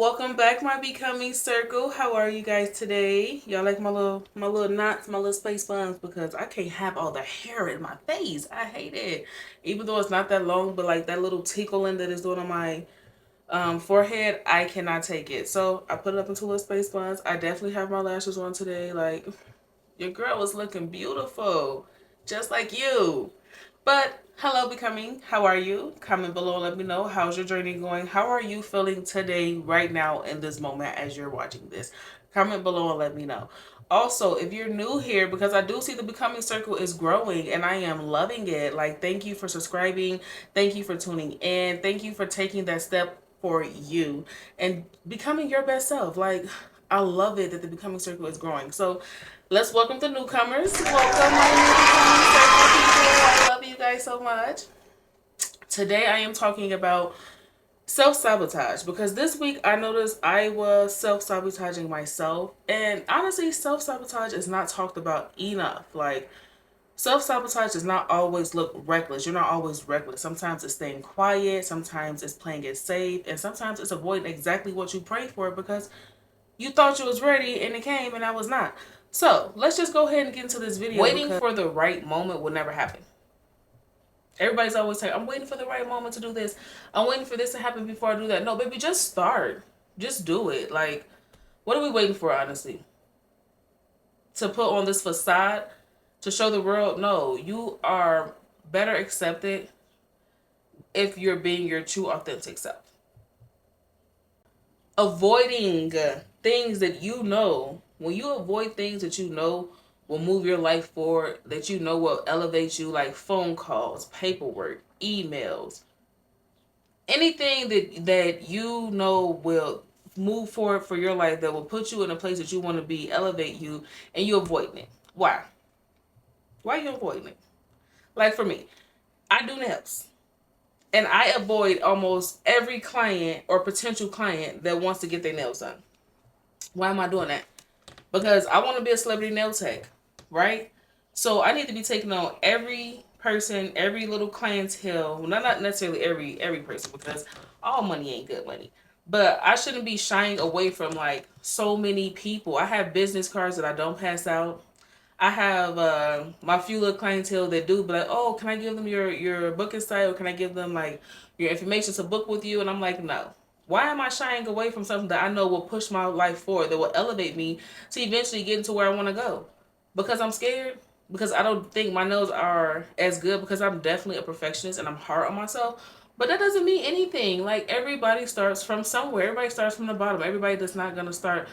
Welcome back, my becoming circle. How are you guys today? Y'all like my little knots, my little space buns, because I can't have all the hair in my face. I hate it. Even though it's not that long, but like that little tickling that is doing on my forehead, I cannot take it. So I put it up into little space buns. I definitely have my lashes on today. Like, your girl was looking beautiful, just like you. But hello, becoming. How are you? Comment below. Let me know, how's your journey going. How are you feeling today, right now, in this moment as you're watching this? Comment below and let me know. Also, if you're new here, because I do see the becoming circle is growing and I am loving it. Like, thank you for subscribing. Thank you for tuning in. Thank you for taking that step for you and becoming your best self. Like, I love it that the becoming circle is growing. So let's welcome the newcomers. Welcome, my new becoming circle people. I love you guys so much. Today I am talking about self-sabotage, because this week I noticed I was self-sabotaging myself, and honestly, self-sabotage is not talked about enough. Like, self-sabotage does not always look reckless. You're not always reckless. Sometimes it's staying quiet, sometimes it's playing it safe, and sometimes it's avoiding exactly what you prayed for because you thought you was ready and it came and I was not. So let's just go ahead and get into this video. Waiting for the right moment will never happen. Everybody's always saying, I'm waiting for the right moment to do this. I'm waiting for this to happen before I do that. No, baby, just start. Just do it. Like, what are we waiting for, honestly? To put on this facade? To show the world? No, you are better accepted if you're being your true, authentic self. Avoiding things that you know, when you avoid things that you know will move your life forward, that you know will elevate you, like phone calls, paperwork, emails, anything that you know will move forward for your life, that will put you in a place that you want to be, elevate you, and you avoiding it. Why are you avoiding it? Like, for me, I do nails, and I avoid almost every client or potential client that wants to get their nails done. Why am I doing that? Because I want to be a celebrity nail tech, right? So I need to be taking on every person, every little clientele. Well, not necessarily every person, because all money ain't good money. But I shouldn't be shying away from like so many people. I have business cards that I don't pass out. I have my few little clientele that do, but like, oh, can I give them your booking site, or can I give them like your information to book with you? And I'm like, no. Why am I shying away from something that I know will push my life forward, that will elevate me to eventually get into where I want to go? Because I'm scared? Because I don't think my nails are as good? Because I'm definitely a perfectionist and I'm hard on myself? But that doesn't mean anything. Like, everybody starts from somewhere. Everybody starts from the bottom. Everybody that's not going to start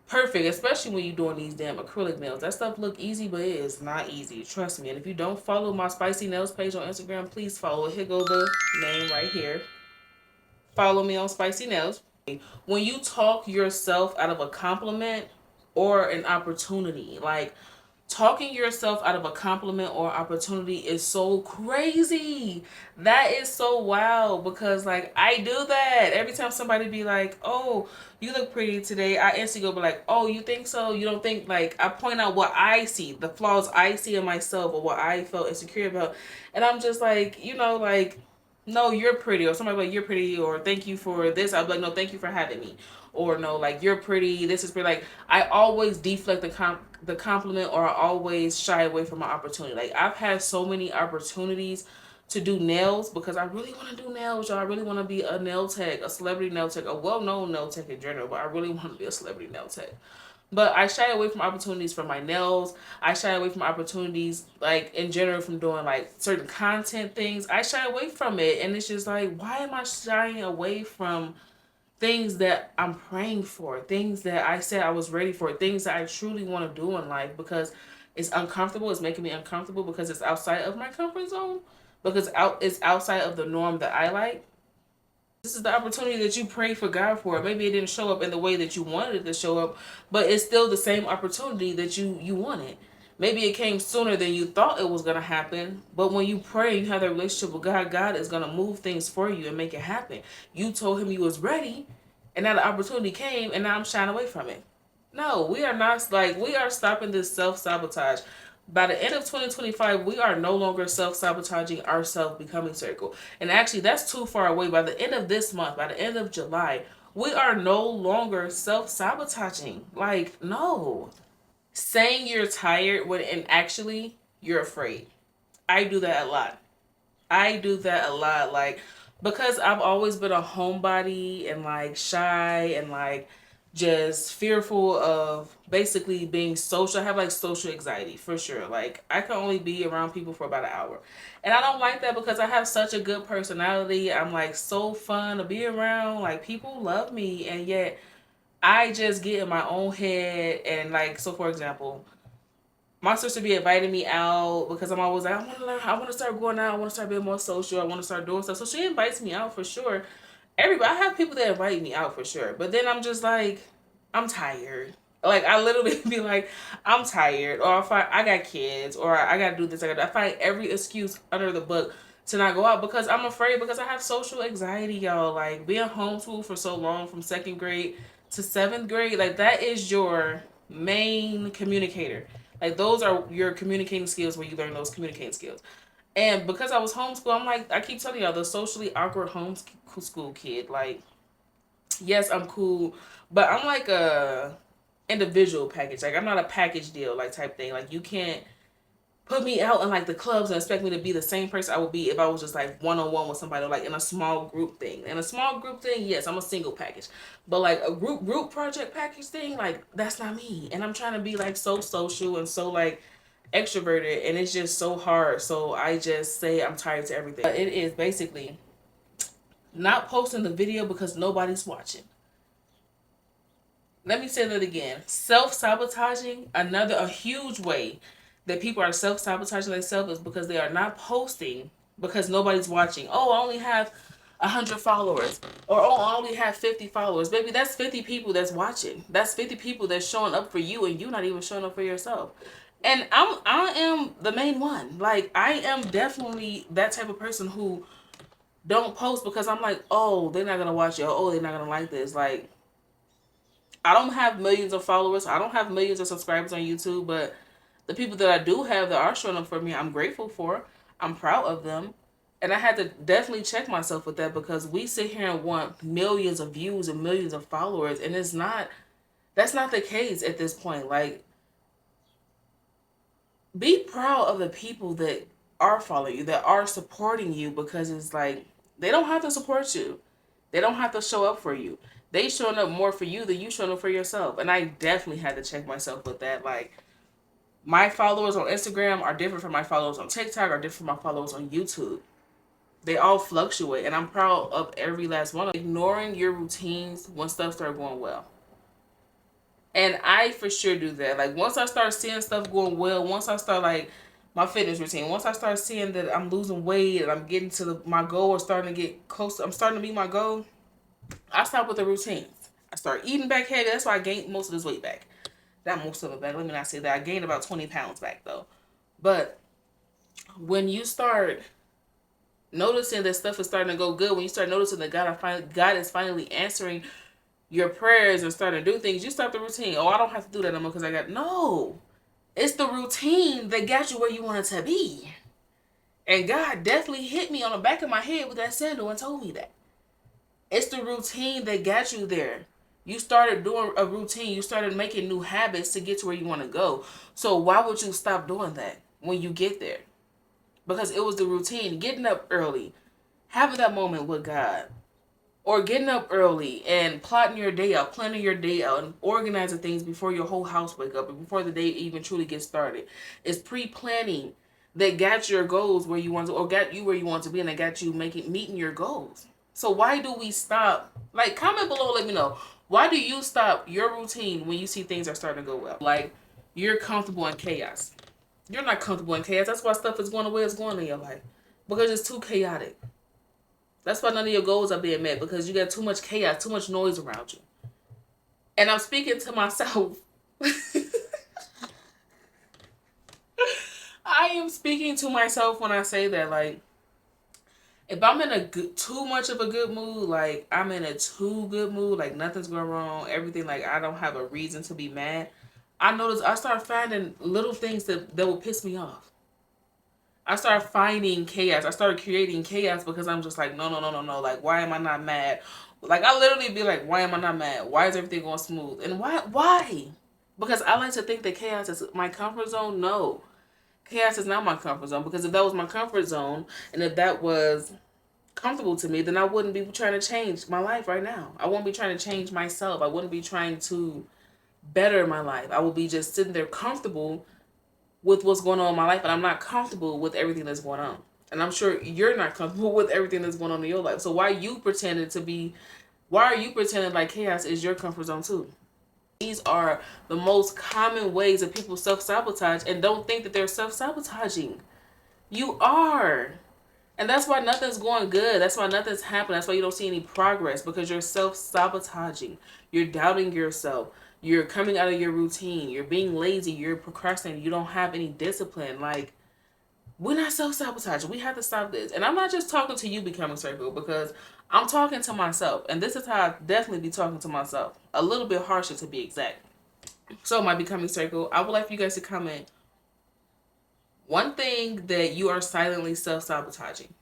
perfect, especially when you're doing these damn acrylic nails. That stuff look easy, but it is not easy. Trust me. And if you don't follow my Spicy Nails page on Instagram, please follow. Here go the name right here. Follow me on Spicy Nails. When you talk yourself out of a compliment or an opportunity, like, talking yourself out of a compliment or opportunity is so crazy. That is so wild, because like, I do that every time somebody be like, oh, you look pretty today. I instantly go be like, oh, you think so? You don't think? Like, I point out what I see, the flaws I see in myself, or what I felt insecure about, and I'm just like, like, no, you're pretty. Or somebody like, you're pretty, or thank you for this. I'll be like, no, thank you for having me. Or no, like, you're pretty, this is pretty. Like, I always deflect the compliment, or I always shy away from my opportunity. Like, I've had so many opportunities to do nails, because I really want to do nails, y'all. I really want to be a nail tech, a celebrity nail tech, a well-known nail tech in general, but I really want to be a celebrity nail tech. But I shy away from opportunities for my nails. I shy away from opportunities, like, in general, from doing like certain content things. I shy away from it. And it's just like, why am I shying away from things that I'm praying for, things that I said I was ready for, things that I truly want to do in life? Because it's uncomfortable. It's making me uncomfortable, because it's outside of my comfort zone, because it's outside of the norm that I like. This is the opportunity that you prayed for God for. Maybe it didn't show up in the way that you wanted it to show up, but it's still the same opportunity that you wanted. Maybe it came sooner than you thought it was going to happen, but when you pray, you have that relationship with God, God is going to move things for you and make it happen. You told him you was ready, and now the opportunity came, and now I'm shying away from it. No, we are not. Like, we are stopping this self-sabotage. By the end of 2025, we are no longer self-sabotaging our self-becoming circle. And actually, that's too far away. By the end of this month, by the end of July, we are no longer self-sabotaging. Like, no. Saying you're tired when and actually you're afraid. I do that a lot. I do that a lot. Like, because I've always been a homebody and like shy and like just fearful of basically being social. I have like social anxiety for sure. Like, I can only be around people for about an hour. And I don't like that because I have such a good personality. I'm like so fun to be around. Like, people love me, and yet I just get in my own head. And like, so for example, my sister be inviting me out because I'm always like, I want to learn, I want to start going out, I want to start being more social, I want to start doing stuff. So she invites me out for sure. Everybody, I have people that invite me out for sure, but then I'm just like, I'm tired. Like, I literally be like, I'm tired, or if I got kids, or I got to do this. I find every excuse under the book to not go out because I'm afraid, because I have social anxiety, y'all. Like, being homeschooled for so long, from second grade to seventh grade, like, that is your main communicator. Like, those are your communicating skills, where you learn those communicating skills. And because I was homeschooled, I'm like, I keep telling y'all, the socially awkward homeschool kid. Like, yes, I'm cool, but I'm like a individual package. Like, I'm not a package deal like type thing. Like, you can't put me out in like the clubs and expect me to be the same person I would be if I was just like one on one with somebody, or like in a small group thing. In a small group thing, yes, I'm a single package. But like a group project package thing, like, that's not me. And I'm trying to be like so social and so like extroverted, and it's just so hard. So I just say I'm tired to everything. But it is basically not posting the video because nobody's watching. Let me say that again. Self-sabotaging, a huge way that people are self-sabotaging themselves is because they are not posting because nobody's watching. Oh, I only have 100 followers. Or, oh, I only have 50 followers. Baby, that's 50 people that's watching. That's 50 people that's showing up for you, and you not even showing up for yourself. And I am the main one. Like, I am definitely that type of person who don't post because I'm like, oh, they're not gonna watch it. Oh, they're not gonna like this. Like, I don't have millions of followers. I don't have millions of subscribers on YouTube, but the people that I do have that are showing up for me, I'm grateful for. I'm proud of them. And I had to definitely check myself with that, because we sit here and want millions of views and millions of followers, and that's not the case at this point. Like, be proud of the people that are following you, that are supporting you, because it's like, they don't have to support you. They don't have to show up for you. They showing up more for you than you showing up for yourself. And I definitely had to check myself with that. Like, my followers on Instagram are different from my followers on TikTok, are different from my followers on YouTube. They all fluctuate, and I'm proud of every last one of them. Ignoring your routines when stuff starts going well. And I for sure do that. Like, once I start seeing stuff going well, once I start like my fitness routine, once I start seeing that I'm losing weight and I'm getting to my goal, or starting to get close, I'm starting to meet my goal, I stop with the routines. I start eating back heavy. That's why I gained most of this weight back. Not most of it back. Let me not say that. I gained about 20 pounds back though. But when you start noticing that stuff is starting to go good, when you start noticing that God is finally answering your prayers and starting to do things, you stop the routine. Oh, I don't have to do that anymore because I got no. It's the routine that got you where you wanted to be. And God definitely hit me on the back of my head with that sandal and told me that. It's the routine that got you there. You started doing a routine. You started making new habits to get to where you want to go. So why would you stop doing that when you get there? Because it was the routine. Getting up early, having that moment with God, or getting up early and plotting your day out, planning your day out, and organizing things before your whole house wake up and before the day even truly gets started. It's pre-planning that got your goals where you want to, or got you where you want to be, and that got you meeting your goals. So why do we stop? Like, comment below, let me know. Why do you stop your routine when you see things are starting to go well? Like, you're comfortable in chaos. You're not comfortable in chaos. That's why stuff is going the way it's going in your life. Because it's too chaotic. That's why none of your goals are being met, because you got too much chaos, too much noise around you. And I'm speaking to myself. I am speaking to myself when I say that. Like, if I'm in too much of a good mood, like I'm in a too good mood, like nothing's going wrong, everything, like I don't have a reason to be mad, I noticed I started finding little things that would piss me off. I started finding chaos. I started creating chaos because I'm just like, no, no, no, no, no. Like, why am I not mad? Like, I literally be like, why am I not mad? Why is everything going smooth? And why? Why? Because I like to think that chaos is my comfort zone. No. Chaos is not my comfort zone. Because if that was my comfort zone, and if that was comfortable to me, then I wouldn't be trying to change my life right now. I wouldn't be trying to change myself. I wouldn't be trying to better my life. I would be just sitting there comfortable with what's going on in my life, and I'm not comfortable with everything that's going on. And I'm sure you're not comfortable with everything that's going on in your life. So why are you pretending like chaos is your comfort zone too? These are the most common ways that people self-sabotage and don't think that they're self-sabotaging. You are. And that's why nothing's going good. That's why nothing's happening. That's why you don't see any progress, because you're self-sabotaging. You're doubting yourself. You're coming out of your routine. You're being lazy. You're procrastinating. You don't have any discipline. Like, we're not self-sabotaging. We have to stop this. And I'm not just talking to you, Becoming Circle, because I'm talking to myself. And this is how I definitely be talking to myself. A little bit harsher, to be exact. So, my Becoming Circle, I would like for you guys to comment one thing that you are silently self-sabotaging.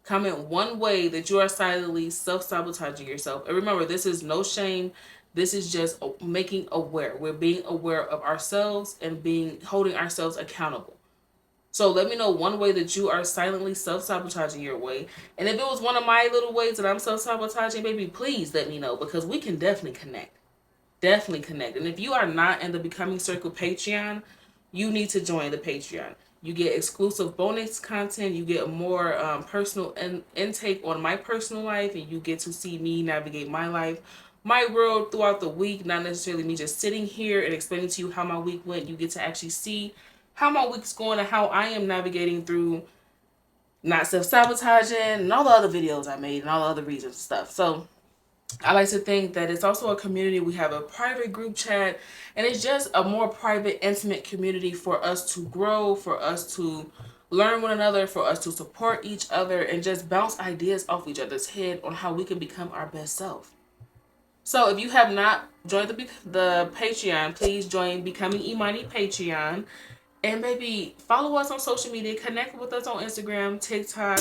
Comment one way that you are silently self-sabotaging yourself. And remember, this is no shame. This is just making aware. We're being aware of ourselves and holding ourselves accountable. So let me know one way that you are silently self-sabotaging your way. And if it was one of my little ways that I'm self-sabotaging, baby, please let me know, because we can definitely connect. Definitely connect. And if you are not in the Becoming Circle Patreon, you need to join the Patreon. You get exclusive bonus content. You get more personal intake on my personal life, and you get to see me navigate my life, my world throughout the week. Not necessarily me just sitting here and explaining to you how my week went. You get to actually see how my week's going and how I am navigating through not self-sabotaging and all the other videos I made and all the other reasons and stuff. So I like to think that it's also a community. We have a private group chat, and it's just a more private, intimate community for us to grow, for us to learn one another, for us to support each other, and just bounce ideas off each other's head on how we can become our best self. So if you have not joined the Patreon, please join Becoming Imani Patreon. And baby, follow us on social media. Connect with us on Instagram, TikTok,